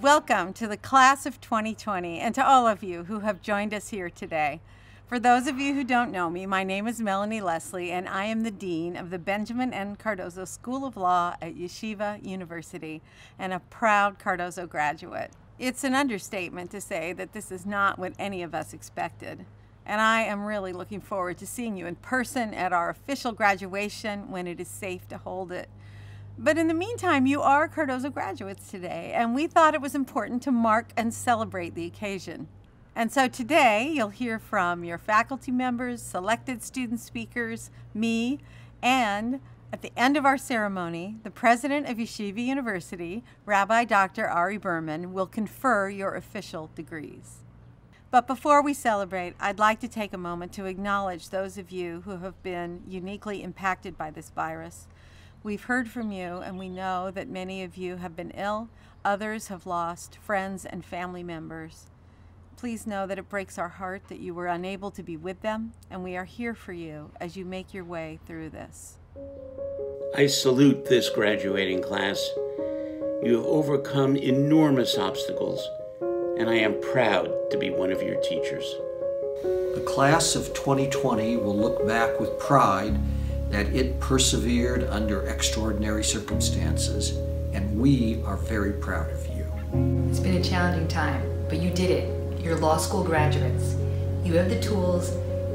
Welcome to the class of 2020 and to all of you who have joined us here today. For those of you who don't know me, my name is Melanie Leslie and I am the Dean of the Benjamin N. Cardozo School of Law at Yeshiva University and a proud Cardozo graduate. It's an understatement to say that this is not what any of us expected. And I am really looking forward to seeing you in person at our official graduation when it is safe to hold it. But in the meantime, you are Cardozo graduates today, and we thought it was important to mark and celebrate the occasion. And so today, you'll hear from your faculty members, selected student speakers, me, and at the end of our ceremony, the president of Yeshiva University, Rabbi Dr. Ari Berman, will confer your official degrees. But before we celebrate, I'd like to take a moment to acknowledge those of you who have been uniquely impacted by this virus. We've heard from you, and we know that many of you have been ill. Others have lost friends and family members. Please know that it breaks our heart that you were unable to be with them, and we are here for you as you make your way through this. I salute this graduating class. You have overcome enormous obstacles, and I am proud to be one of your teachers. The class of 2020 will look back with pride that it persevered under extraordinary circumstances, and we are very proud of you. It's been a challenging time, but you did it. You're law school graduates. You have the tools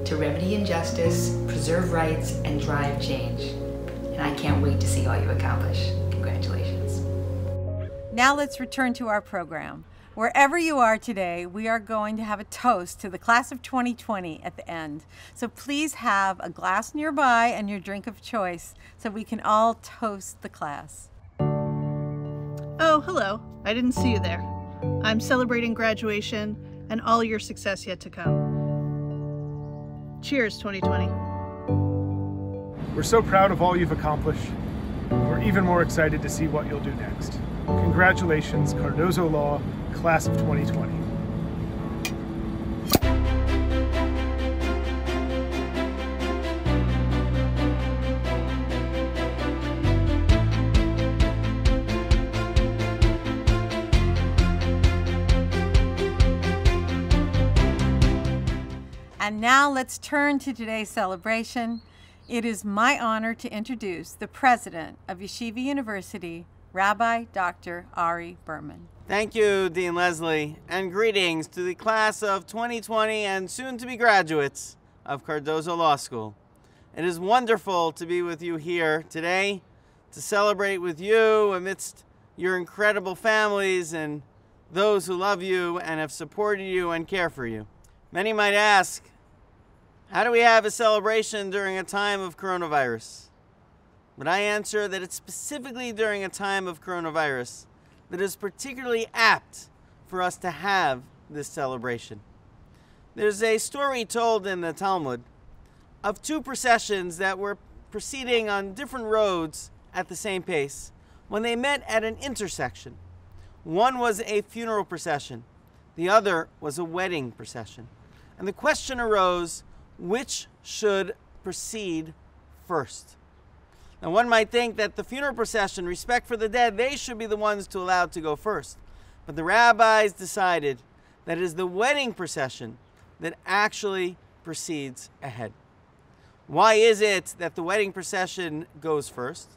to remedy injustice, preserve rights, and drive change. And I can't wait to see all you accomplish. Congratulations. Now let's return to our program. Wherever you are today, we are going to have a toast to the class of 2020 at the end. So please have a glass nearby and your drink of choice so we can all toast the class. Oh, hello. I didn't see you there. I'm celebrating graduation and all your success yet to come. Cheers, 2020. We're so proud of all you've accomplished. We're even more excited to see what you'll do next. Congratulations, Cardozo Law, Class of 2020. And now let's turn to today's celebration. It is my honor to introduce the president of Yeshiva University, Rabbi Dr. Ari Berman. Thank you, Dean Leslie, and greetings to the class of 2020 and soon-to-be graduates of Cardozo Law School. It is wonderful to be with you here today to celebrate with you amidst your incredible families and those who love you and have supported you and care for you. Many might ask, how do we have a celebration during a time of coronavirus? But I answer that it's specifically during a time of coronavirus that is particularly apt for us to have this celebration. There's a story told in the Talmud of two processions that were proceeding on different roads at the same pace when they met at an intersection. One was a funeral procession, the other was a wedding procession. And the question arose, which should proceed first? Now, one might think that the funeral procession, respect for the dead, they should be the ones to allow to go first. But the rabbis decided that it is the wedding procession that actually proceeds ahead. Why is it that the wedding procession goes first?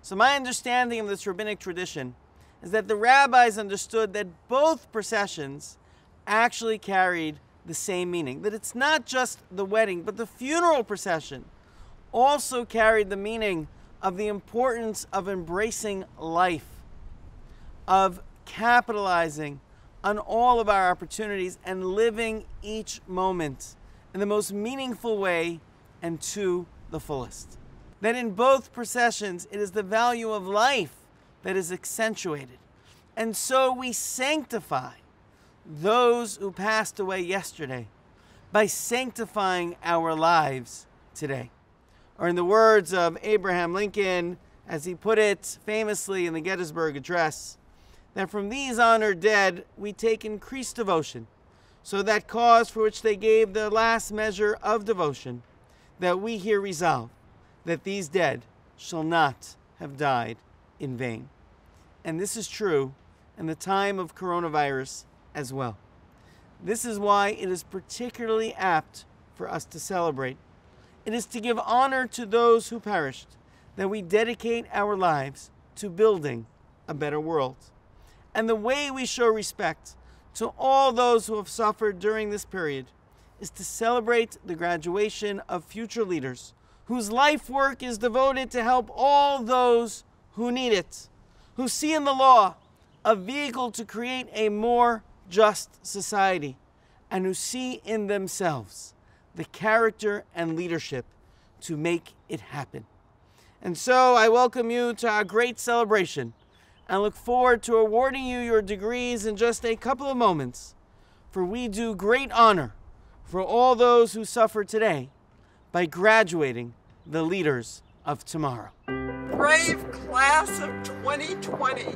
So my understanding of this rabbinic tradition is that the rabbis understood that both processions actually carried the same meaning. That it's not just the wedding, but the funeral procession also carried the meaning of the importance of embracing life, of capitalizing on all of our opportunities and living each moment in the most meaningful way and to the fullest. That in both processions, it is the value of life that is accentuated. And so we sanctify those who passed away yesterday by sanctifying our lives today. Or in the words of Abraham Lincoln, as he put it famously in the Gettysburg Address, that from these honored dead we take increased devotion, so that cause for which they gave their last measure of devotion, that we here resolve that these dead shall not have died in vain. And this is true and the time of coronavirus as well. This is why it is particularly apt for us to celebrate. It is to give honor to those who perished, that we dedicate our lives to building a better world. And the way we show respect to all those who have suffered during this period is to celebrate the graduation of future leaders whose life work is devoted to help all those who need it, who see in the law a vehicle to create a more just society, and who see in themselves the character and leadership to make it happen. And so I welcome you to our great celebration and look forward to awarding you your degrees in just a couple of moments, for we do great honor for all those who suffer today by graduating the leaders of tomorrow. Brave class of 2020,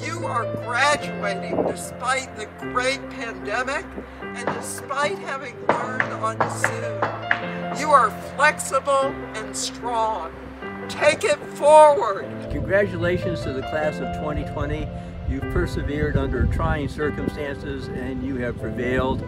you are graduating despite the great pandemic and despite having learned on Zoom. You are flexible and strong. Take it forward. Congratulations to the class of 2020. You've persevered under trying circumstances and you have prevailed.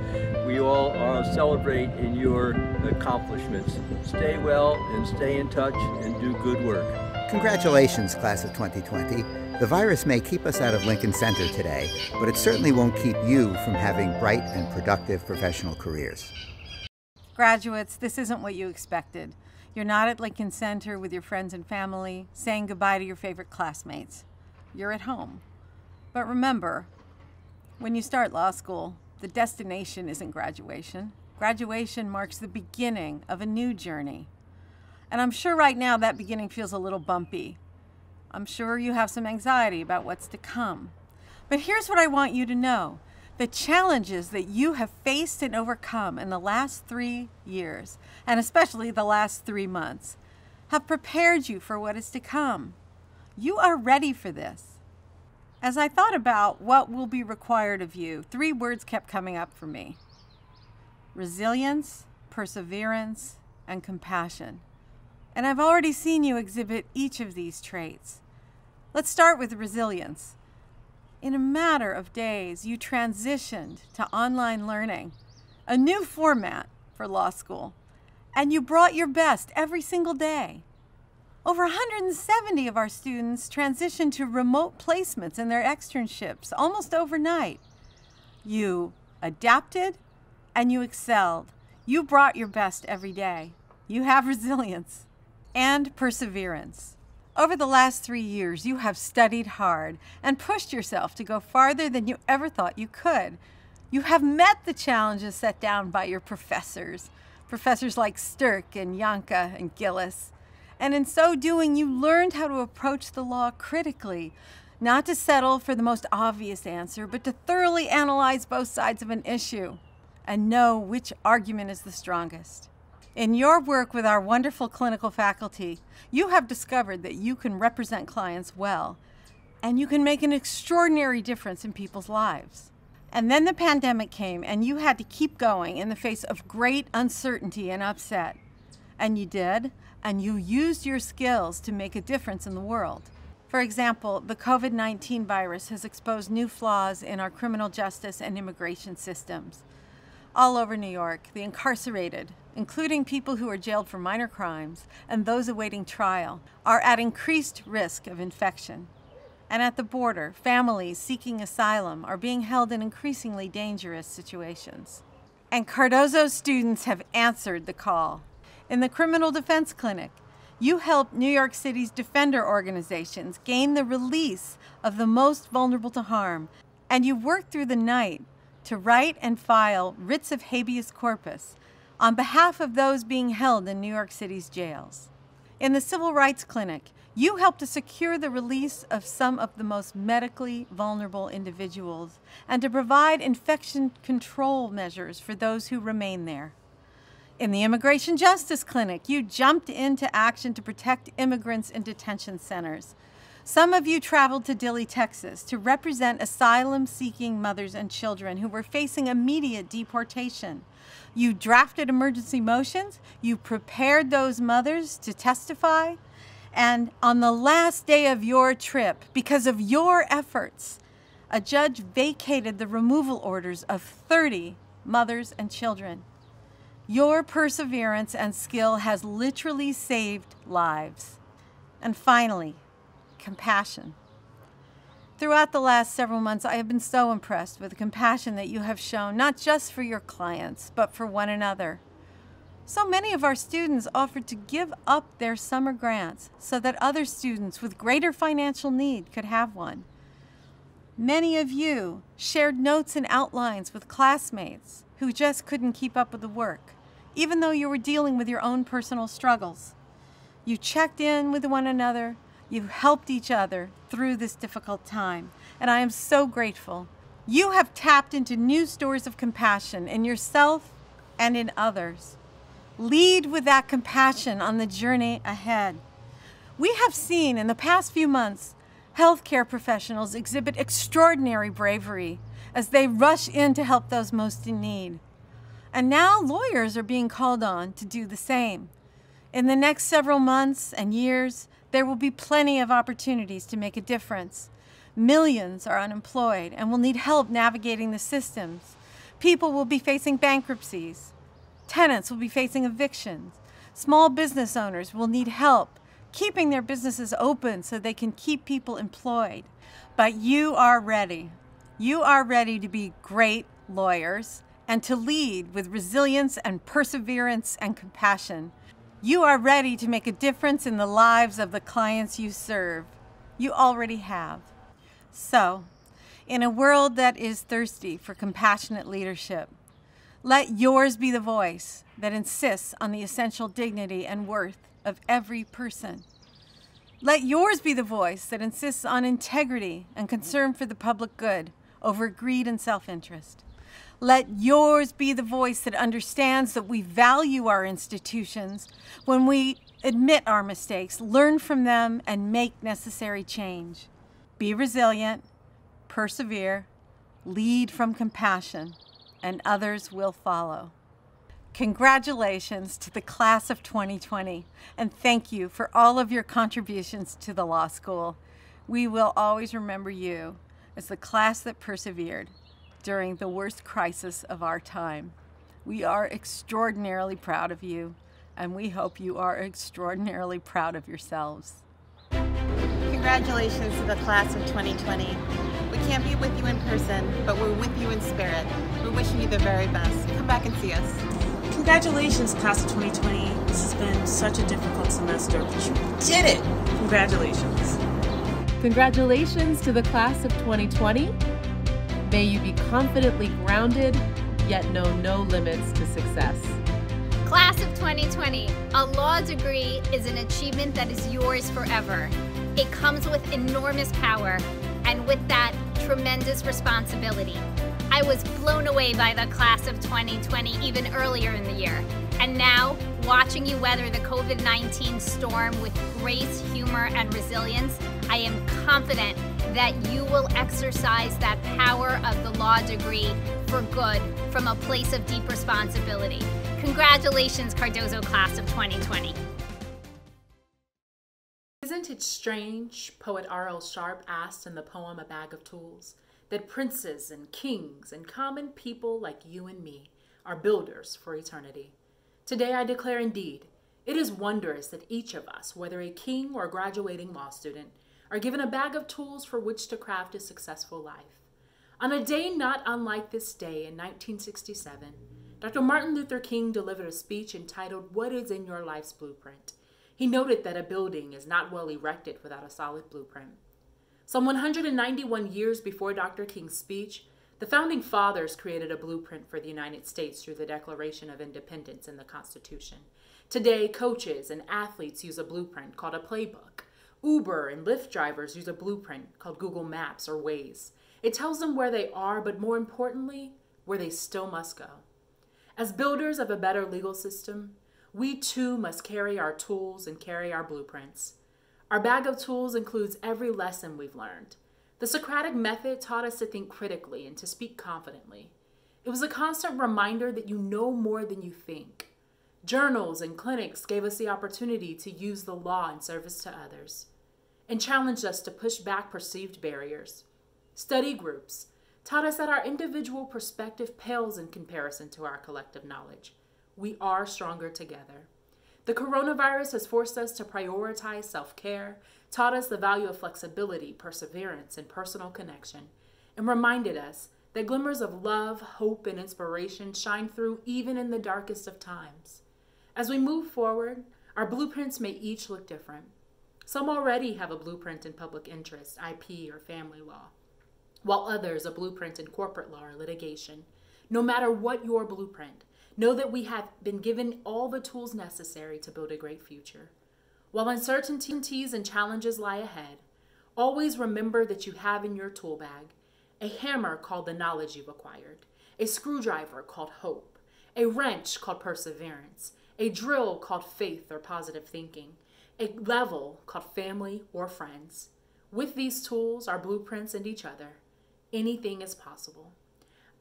We all celebrate in your accomplishments. Stay well and stay in touch and do good work. Congratulations, class of 2020. The virus may keep us out of Lincoln Center today, but it certainly won't keep you from having bright and productive professional careers. Graduates, this isn't what you expected. You're not at Lincoln Center with your friends and family, saying goodbye to your favorite classmates. You're at home. But remember, when you start law school, the destination isn't graduation. Graduation marks the beginning of a new journey. And I'm sure right now that beginning feels a little bumpy. I'm sure you have some anxiety about what's to come. But here's what I want you to know. The challenges that you have faced and overcome in the last 3 years, and especially the last 3 months, have prepared you for what is to come. You are ready for this. As I thought about what will be required of you, 3 words kept coming up for me: resilience, perseverance, and compassion. And I've already seen you exhibit each of these traits. Let's start with resilience. In a matter of days, you transitioned to online learning, a new format for law school, and you brought your best every single day. Over 170 of our students transitioned to remote placements in their externships almost overnight. You adapted and you excelled. You brought your best every day. You have resilience and perseverance. Over the last 3 years, you have studied hard and pushed yourself to go farther than you ever thought you could. You have met the challenges set down by your professors like Stirk and Yanka and Gillis. And in so doing, you learned how to approach the law critically, not to settle for the most obvious answer, but to thoroughly analyze both sides of an issue and know which argument is the strongest. In your work with our wonderful clinical faculty, you have discovered that you can represent clients well, and you can make an extraordinary difference in people's lives. And then the pandemic came, and you had to keep going in the face of great uncertainty and upset. And you did, and you used your skills to make a difference in the world. For example, the COVID-19 virus has exposed new flaws in our criminal justice and immigration systems. All over New York, the incarcerated, including people who are jailed for minor crimes and those awaiting trial, are at increased risk of infection. And at the border, families seeking asylum are being held in increasingly dangerous situations. And Cardozo students have answered the call. In the Criminal Defense Clinic, you helped New York City's defender organizations gain the release of the most vulnerable to harm, and you worked through the night to write and file writs of habeas corpus on behalf of those being held in New York City's jails. In the Civil Rights Clinic, you helped to secure the release of some of the most medically vulnerable individuals and to provide infection control measures for those who remain there. In the Immigration Justice Clinic, you jumped into action to protect immigrants in detention centers. Some of you traveled to Dilley, Texas to represent asylum-seeking mothers and children who were facing immediate deportation. You drafted emergency motions, you prepared those mothers to testify, and on the last day of your trip, because of your efforts, a judge vacated the removal orders of 30 mothers and children. Your perseverance and skill has literally saved lives. And finally, compassion. Throughout the last several months, I have been so impressed with the compassion that you have shown, not just for your clients, but for one another. So many of our students offered to give up their summer grants so that other students with greater financial need could have one. Many of you shared notes and outlines with classmates who just couldn't keep up with the work, even though you were dealing with your own personal struggles. You checked in with one another, you helped each other through this difficult time, and I am so grateful. You have tapped into new stores of compassion in yourself and in others. Lead with that compassion on the journey ahead. We have seen in the past few months healthcare professionals exhibit extraordinary bravery as they rush in to help those most in need. And now lawyers are being called on to do the same. In the next several months and years, there will be plenty of opportunities to make a difference. Millions are unemployed and will need help navigating the systems. People will be facing bankruptcies. Tenants will be facing evictions. Small business owners will need help keeping their businesses open so they can keep people employed. But you are ready. You are ready to be great lawyers and to lead with resilience and perseverance and compassion. You are ready to make a difference in the lives of the clients you serve. You already have. So, in a world that is thirsty for compassionate leadership, let yours be the voice that insists on the essential dignity and worth of every person. Let yours be the voice that insists on integrity and concern for the public good over greed and self-interest. Let yours be the voice that understands that we value our institutions when we admit our mistakes, learn from them, and make necessary change. Be resilient, persevere, lead from compassion, and others will follow. Congratulations to the class of 2020, and thank you for all of your contributions to the law school. We will always remember you as the class that persevered during the worst crisis of our time. We are extraordinarily proud of you, and we hope you are extraordinarily proud of yourselves. Congratulations to the class of 2020. We can't be with you in person, but we're with you in spirit. We're wishing you the very best. Come back and see us. Congratulations, class of 2020. This has been such a difficult semester, but you did it! Congratulations. Congratulations to the class of 2020. May you be confidently grounded, yet know no limits to success. Class of 2020, a law degree is an achievement that is yours forever. It comes with enormous power, and with that, tremendous responsibility. I was blown away by the class of 2020 even earlier in the year. And now, watching you weather the COVID-19 storm with grace, humor, and resilience, I am confident that you will exercise that power of the law degree for good from a place of deep responsibility. Congratulations, Cardozo class of 2020. Isn't it strange, poet R.L. Sharp asked in the poem A Bag of Tools, that princes and kings and common people like you and me are builders for eternity? Today I declare indeed, it is wondrous that each of us, whether a king or a graduating law student, are given a bag of tools for which to craft a successful life. On a day not unlike this day in 1967, Dr. Martin Luther King delivered a speech entitled, "What is in Your Life's Blueprint?" He noted that a building is not well erected without a solid blueprint. Some 191 years before Dr. King's speech, the Founding Fathers created a blueprint for the United States through the Declaration of Independence and the Constitution. Today, coaches and athletes use a blueprint called a playbook. Uber and Lyft drivers use a blueprint called Google Maps or Waze. It tells them where they are, but more importantly, where they still must go. As builders of a better legal system, we too must carry our tools and carry our blueprints. Our bag of tools includes every lesson we've learned. The Socratic method taught us to think critically and to speak confidently. It was a constant reminder that you know more than you think. Journals and clinics gave us the opportunity to use the law in service to others and challenged us to push back perceived barriers. Study groups taught us that our individual perspective pales in comparison to our collective knowledge. We are stronger together. The coronavirus has forced us to prioritize self-care, taught us the value of flexibility, perseverance, and personal connection, and reminded us that glimmers of love, hope, and inspiration shine through even in the darkest of times. As we move forward, our blueprints may each look different. Some already have a blueprint in public interest, IP, or family law, while others a blueprint in corporate law or litigation. No matter what your blueprint, know that we have been given all the tools necessary to build a great future. While uncertainties and challenges lie ahead, always remember that you have in your tool bag a hammer called the knowledge you've acquired, a screwdriver called hope, a wrench called perseverance, a drill called faith or positive thinking, a level called family or friends. With these tools, our blueprints, and each other, anything is possible.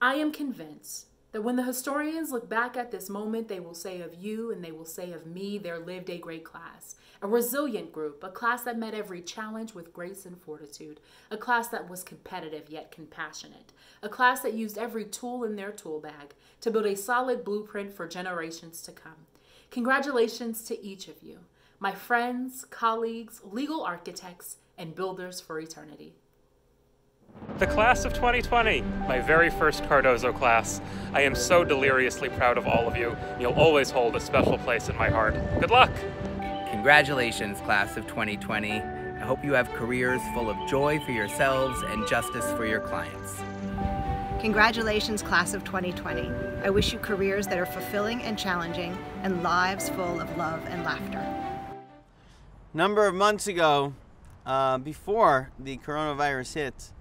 I am convinced that when the historians look back at this moment, they will say of you and they will say of me, there lived a great class, a resilient group, a class that met every challenge with grace and fortitude, a class that was competitive yet compassionate, a class that used every tool in their tool bag to build a solid blueprint for generations to come. Congratulations to each of you, my friends, colleagues, legal architects, and builders for eternity. The class of 2020, my very first Cardozo class. I am so deliriously proud of all of you. You'll always hold a special place in my heart. Good luck! Congratulations, class of 2020. I hope you have careers full of joy for yourselves and justice for your clients. Congratulations, class of 2020. I wish you careers that are fulfilling and challenging and lives full of love and laughter. Number of months ago, before the coronavirus hit,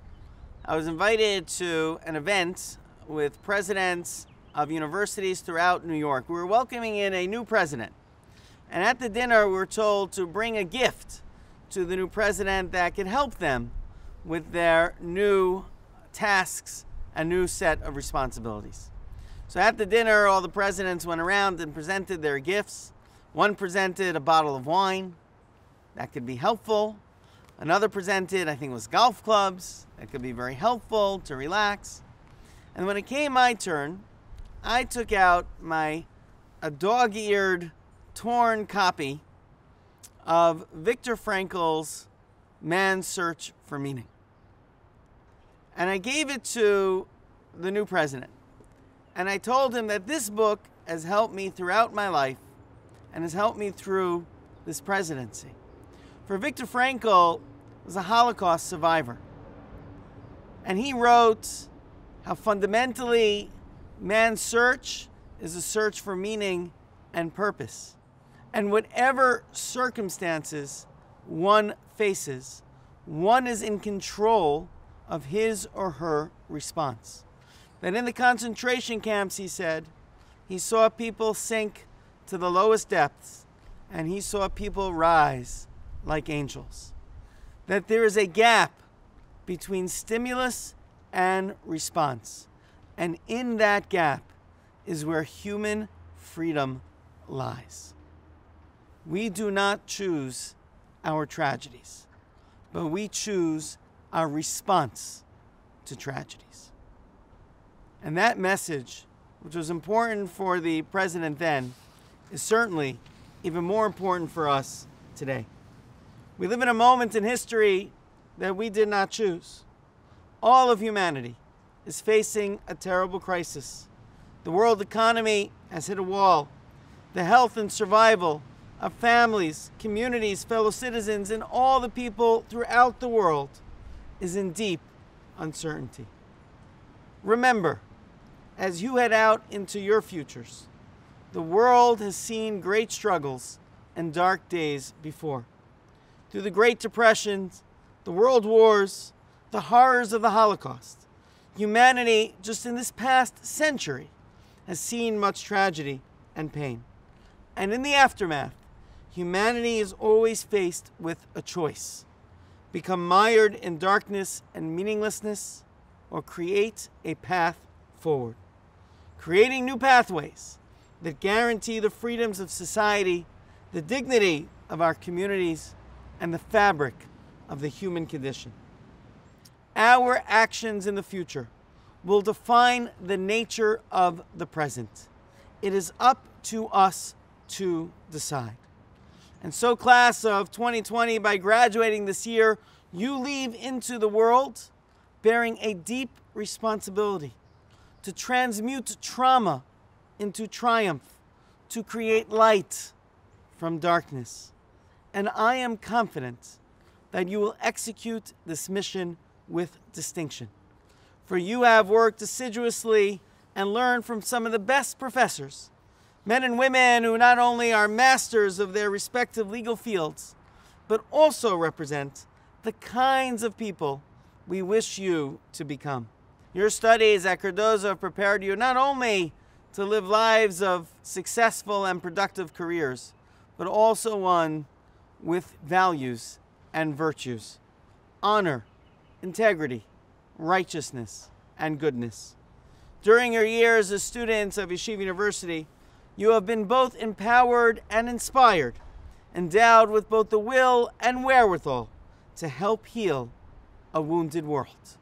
I was invited to an event with presidents of universities throughout New York. We were welcoming in a new president. And at the dinner, we were told to bring a gift to the new president that could help them with their new tasks, a new set of responsibilities. So at the dinner, all the presidents went around and presented their gifts. One presented a bottle of wine. That could be helpful. Another presented, I think it was golf clubs. That could be very helpful to relax. And when it came my turn, I took out a dog-eared, torn copy of Viktor Frankl's Man's Search for Meaning. And I gave it to the new president. And I told him that this book has helped me throughout my life and has helped me through this presidency. For Viktor Frankl was a Holocaust survivor. And he wrote how fundamentally man's search is a search for meaning and purpose. And whatever circumstances one faces, one is in control of his or her response. That in the concentration camps, he said, he saw people sink to the lowest depths, and he saw people rise like angels. That there is a gap between stimulus and response. And in that gap is where human freedom lies. We do not choose our tragedies, but we choose our response to tragedies. And that message, which was important for the president then, is certainly even more important for us today. We live in a moment in history that we did not choose. All of humanity is facing a terrible crisis. The world economy has hit a wall. The health and survival of families, communities, fellow citizens, and all the people throughout the world is in deep uncertainty. Remember, as you head out into your futures, the world has seen great struggles and dark days before. Through the Great Depressions, the World Wars, the horrors of the Holocaust, humanity, just in this past century, has seen much tragedy and pain. And in the aftermath, humanity is always faced with a choice: become mired in darkness and meaninglessness, or create a path forward. Creating new pathways that guarantee the freedoms of society, the dignity of our communities, and the fabric of the human condition. Our actions in the future will define the nature of the present. It is up to us to decide. And so, class of 2020, by graduating this year, you leave into the world bearing a deep responsibility to transmute trauma into triumph, to create light from darkness. And I am confident that you will execute this mission with distinction. For you have worked assiduously and learned from some of the best professors, men and women who not only are masters of their respective legal fields, but also represent the kinds of people we wish you to become. Your studies at Cardozo have prepared you not only to live lives of successful and productive careers, but also one with values and virtues: honor, integrity, righteousness, and goodness. During your years as students of Yeshiva University, you have been both empowered and inspired, endowed with both the will and wherewithal to help heal a wounded world.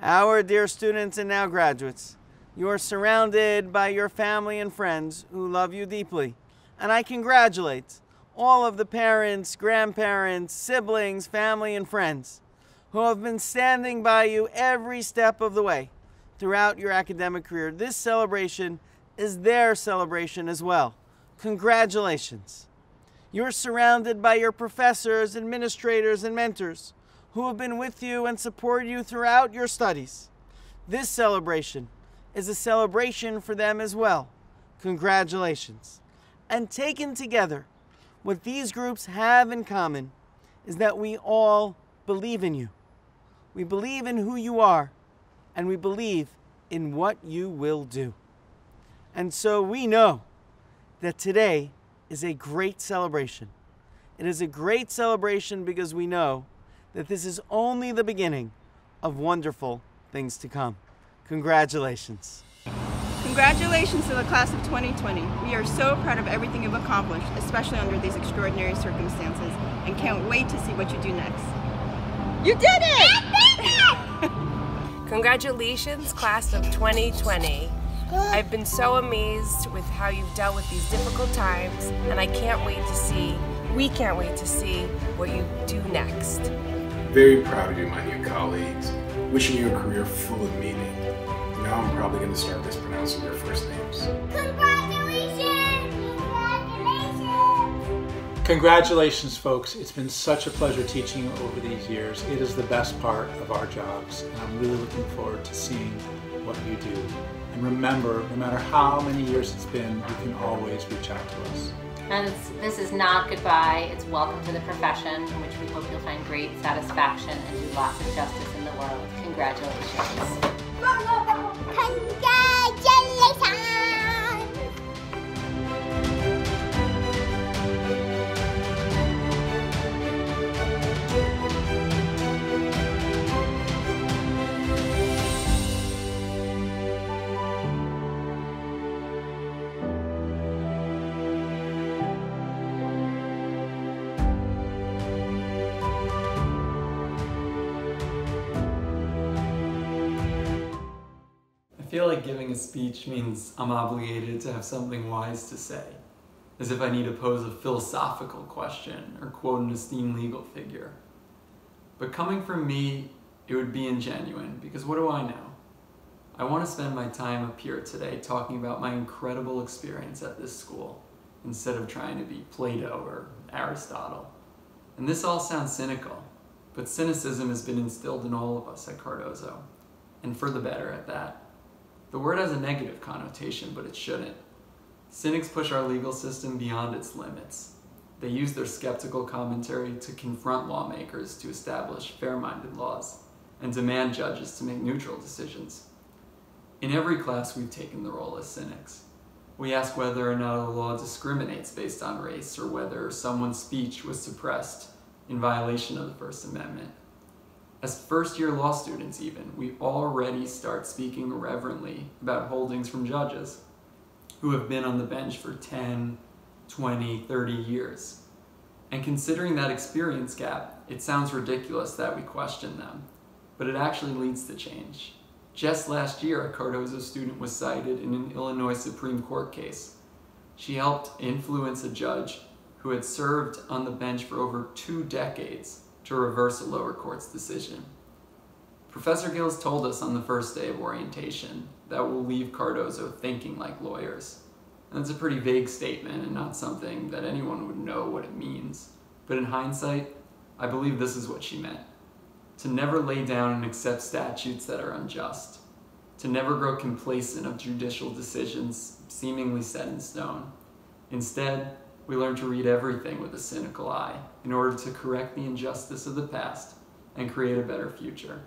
Our dear students and now graduates, you are surrounded by your family and friends who love you deeply, and I congratulate all of the parents, grandparents, siblings, family, and friends who have been standing by you every step of the way throughout your academic career. This celebration is their celebration as well. Congratulations. You're surrounded by your professors, administrators, and mentors who have been with you and supported you throughout your studies. This celebration is a celebration for them as well. Congratulations. And taken together, what these groups have in common is that we all believe in you. We believe in who you are, and we believe in what you will do. And so we know that today is a great celebration. It is a great celebration because we know that this is only the beginning of wonderful things to come. Congratulations. Congratulations to the class of 2020. We are so proud of everything you've accomplished, especially under these extraordinary circumstances, and can't wait to see what you do next. You did it! Congratulations, class of 2020. I've been so amazed with how you've dealt with these difficult times, and we can't wait to see what you do next. Very proud of you, my new colleagues. Wishing you a career full of meaning. Now I'm probably going to start mispronouncing your first names. Congratulations! Congratulations, folks. It's been such a pleasure teaching you over these years. It is the best part of our jobs, and I'm really looking forward to seeing what you do. And remember, no matter how many years it's been, you can always reach out to us. And this is not goodbye, it's welcome to the profession, in which we hope you'll find great satisfaction and do lots of justice in the world. Congratulations. Congratulations! I feel like giving a speech means I'm obligated to have something wise to say, as if I need to pose a philosophical question or quote an esteemed legal figure. But coming from me, it would be ingenuine, because what do I know? I want to spend my time up here today talking about my incredible experience at this school, instead of trying to be Plato or Aristotle. And this all sounds cynical, but cynicism has been instilled in all of us at Cardozo, and for the better at that. The word has a negative connotation, but it shouldn't. Cynics push our legal system beyond its limits. They use their skeptical commentary to confront lawmakers to establish fair-minded laws, and demand judges to make neutral decisions. In every class, we've taken the role as cynics. We ask whether or not a law discriminates based on race, or whether someone's speech was suppressed in violation of the First Amendment. As first-year law students even, we already start speaking reverently about holdings from judges who have been on the bench for 10, 20, 30 years. And considering that experience gap, it sounds ridiculous that we question them. but it actually leads to change. Just last year, a Cardozo student was cited in an Illinois Supreme Court case. She helped influence a judge who had served on the bench for over 2 decades to reverse a lower court's decision. Professor Gills told us on the first day of orientation that we'll leave Cardozo thinking like lawyers. And that's a pretty vague statement and not something that anyone would know what it means. But in hindsight, I believe this is what she meant. To never lay down and accept statutes that are unjust. To never grow complacent of judicial decisions seemingly set in stone. Instead, we learn to read everything with a cynical eye in order to correct the injustice of the past and create a better future.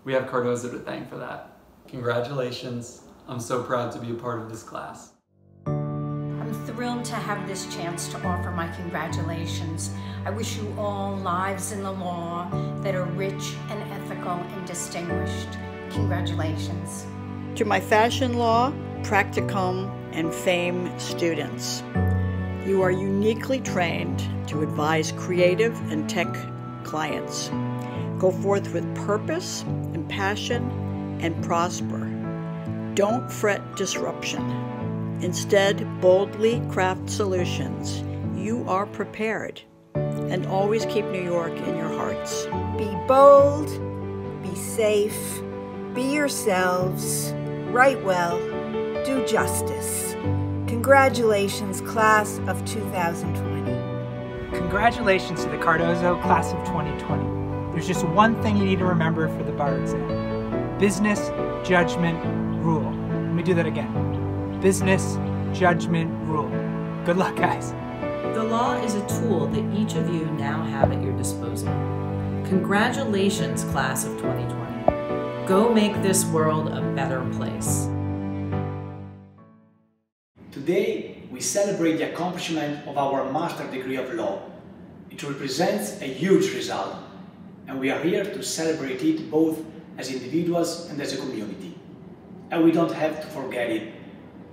We have Cardozo to thank for that. Congratulations. I'm so proud to be a part of this class. I'm thrilled to have this chance to offer my congratulations. I wish you all lives in the law that are rich and ethical and distinguished. Congratulations. To my fashion law, practicum, and fame students, you are uniquely trained to advise creative and tech clients. Go forth with purpose and passion and prosper. Don't fret disruption. Instead, boldly craft solutions. You are prepared. And always keep New York in your hearts. Be bold, be safe, be yourselves, write well, do justice. Congratulations, class of 2020. Congratulations to the Cardozo class of 2020. There's just one thing you need to remember for the bar exam. Business, judgment, rule. Let me do that again. Business, judgment, rule. Good luck, guys. The law is a tool that each of you now have at your disposal. Congratulations, class of 2020. Go make this world a better place. Today, we celebrate the accomplishment of our master's degree of law. It represents a huge result, and we are here to celebrate it both as individuals and as a community. And we don't have to forget it,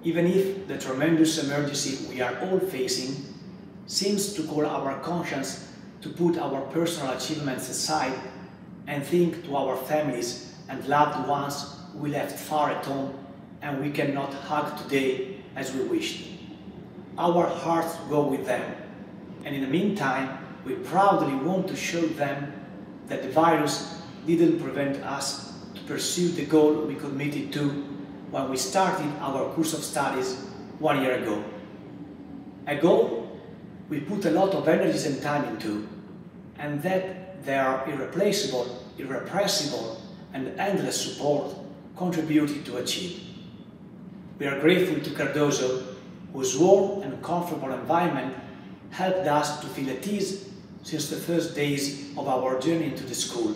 even if the tremendous emergency we are all facing seems to call our conscience to put our personal achievements aside and think to our families and loved ones we left far at home and we cannot hug today as we wished. Our hearts go with them, and in the meantime, we proudly want to show them that the virus didn't prevent us to pursue the goal we committed to when we started our course of studies 1 year ago. A goal we put a lot of energies and time into, and that their irreplaceable, irrepressible, and endless support contributed to achieve. We are grateful to Cardozo, whose warm and comfortable environment helped us to feel at ease since the first days of our journey into the school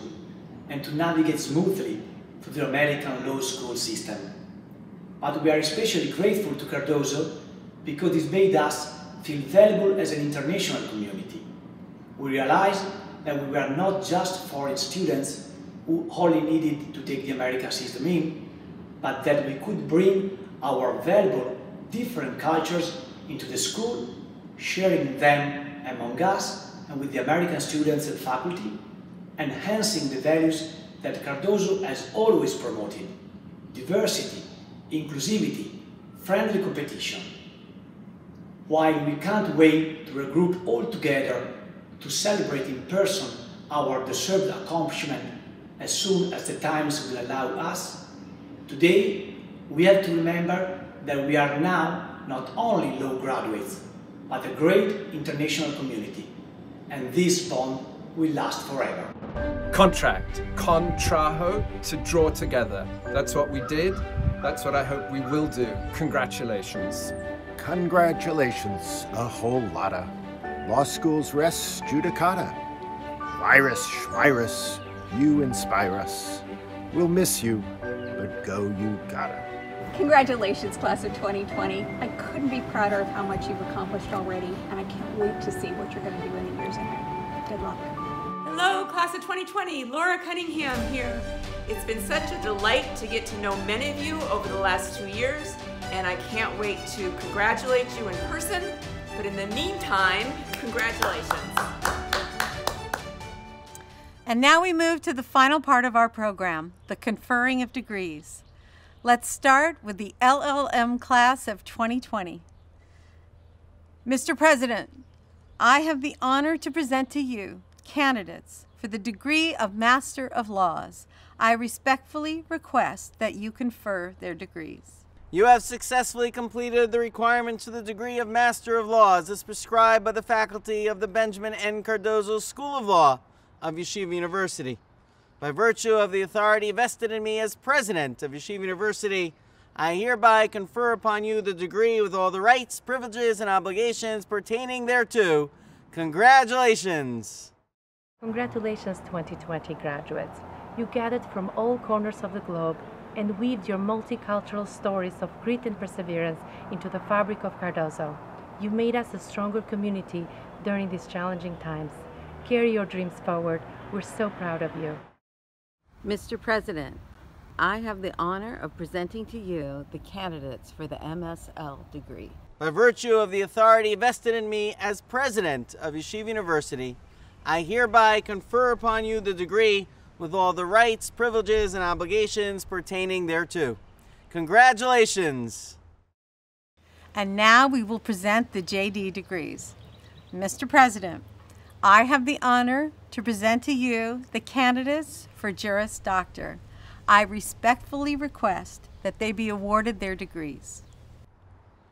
and to navigate smoothly through the American law school system. But we are especially grateful to Cardozo because it made us feel valuable as an international community. We realized that we were not just foreign students who only needed to take the American system in, but that we could bring our valuable different cultures into the school, sharing them among us and with the American students and faculty, enhancing the values that Cardozo has always promoted: diversity, inclusivity, friendly competition. While we can't wait to regroup all together to celebrate in person our deserved accomplishment as soon as the times will allow us, today we have to remember that we are now not only law graduates, but a great international community, and this bond will last forever. Contract, contraho, to draw together. That's what we did. That's what I hope we will do. Congratulations. Congratulations, a whole lotta. Law school's res judicata. Virus, you inspire us. We'll miss you, but go you gotta. Congratulations, class of 2020. I couldn't be prouder of how much you've accomplished already, and I can't wait to see what you're going to do in the years ahead. Good luck. Hello, class of 2020. Laura Cunningham here. It's been such a delight to get to know many of you over the last 2 years, and I can't wait to congratulate you in person. But in the meantime, congratulations. And now we move to the final part of our program, the conferring of degrees. Let's start with the LLM class of 2020. Mr. President, I have the honor to present to you candidates for the degree of Master of Laws. I respectfully request that you confer their degrees. You have successfully completed the requirements for the degree of Master of Laws as prescribed by the faculty of the Benjamin N. Cardozo School of Law of Yeshiva University. By virtue of the authority vested in me as President of Yeshiva University, I hereby confer upon you the degree with all the rights, privileges, and obligations pertaining thereto. Congratulations! Congratulations, 2020 graduates. You gathered from all corners of the globe and weaved your multicultural stories of grit and perseverance into the fabric of Cardozo. You made us a stronger community during these challenging times. Carry your dreams forward. We're so proud of you. Mr. President, I have the honor of presenting to you the candidates for the MSL degree. By virtue of the authority vested in me as President of Yeshiva University, I hereby confer upon you the degree with all the rights, privileges, and obligations pertaining thereto. Congratulations! And now we will present the JD degrees. Mr. President, I have the honor to present to you the candidates for Juris Doctor. I respectfully request that they be awarded their degrees.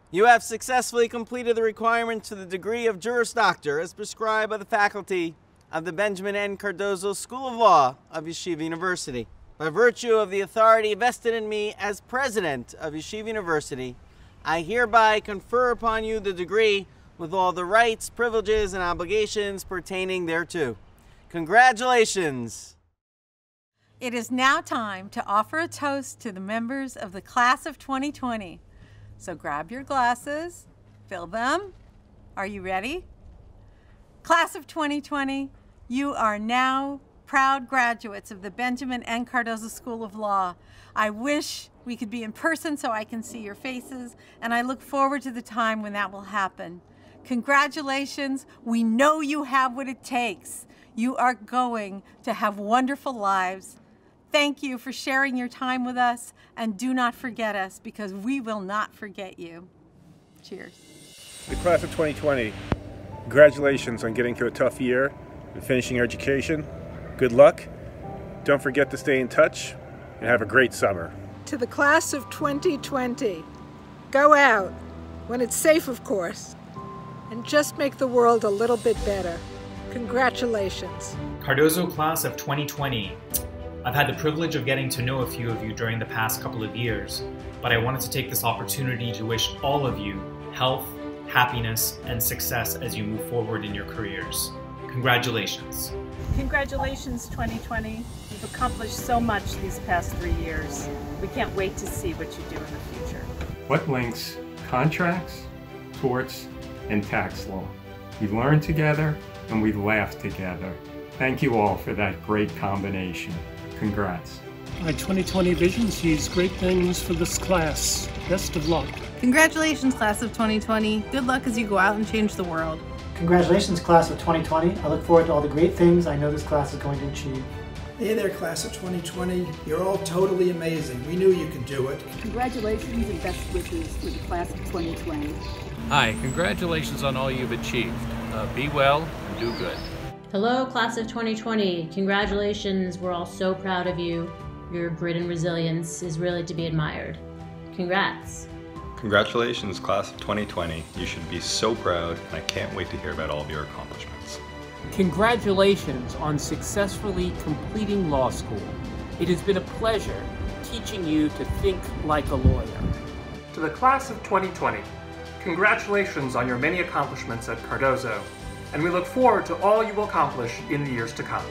You have successfully completed the requirements to the degree of Juris Doctor as prescribed by the faculty of the Benjamin N. Cardozo School of Law of Yeshiva University. By virtue of the authority vested in me as President of Yeshiva University, I hereby confer upon you the degree with all the rights, privileges, and obligations pertaining thereto. Congratulations! It is now time to offer a toast to the members of the class of 2020. So grab your glasses, fill them. Are you ready? Class of 2020, you are now proud graduates of the Benjamin N. Cardozo School of Law. I wish we could be in person so I can see your faces, and I look forward to the time when that will happen. Congratulations. We know you have what it takes. You are going to have wonderful lives. Thank you for sharing your time with us, and do not forget us because we will not forget you. Cheers. The class of 2020, congratulations on getting through a tough year and finishing your education. Good luck. Don't forget to stay in touch and have a great summer. To the class of 2020, go out, when it's safe of course, and just make the world a little bit better. Congratulations. Cardozo class of 2020. I've had the privilege of getting to know a few of you during the past couple of years, but I wanted to take this opportunity to wish all of you health, happiness, and success as you move forward in your careers. Congratulations. Congratulations, 2020. You've accomplished so much these past 3 years. We can't wait to see what you do in the future. What links contracts, torts, and tax law? We learned together and we laughed together. Thank you all for that great combination. Congrats. My 2020 vision sees great things for this class. Best of luck. Congratulations, class of 2020. Good luck as you go out and change the world. Congratulations, class of 2020. I look forward to all the great things I know this class is going to achieve. Hey there, class of 2020. You're all totally amazing. We knew you could do it. Congratulations and best wishes for the class of 2020. Hi, congratulations on all you've achieved. Be well and do good. Hello, class of 2020. Congratulations, we're all so proud of you. Your grit and resilience is really to be admired. Congrats. Congratulations, class of 2020. You should be so proud, and I can't wait to hear about all of your accomplishments. Congratulations on successfully completing law school. It has been a pleasure teaching you to think like a lawyer. To the class of 2020, congratulations on your many accomplishments at Cardozo, and we look forward to all you will accomplish in the years to come.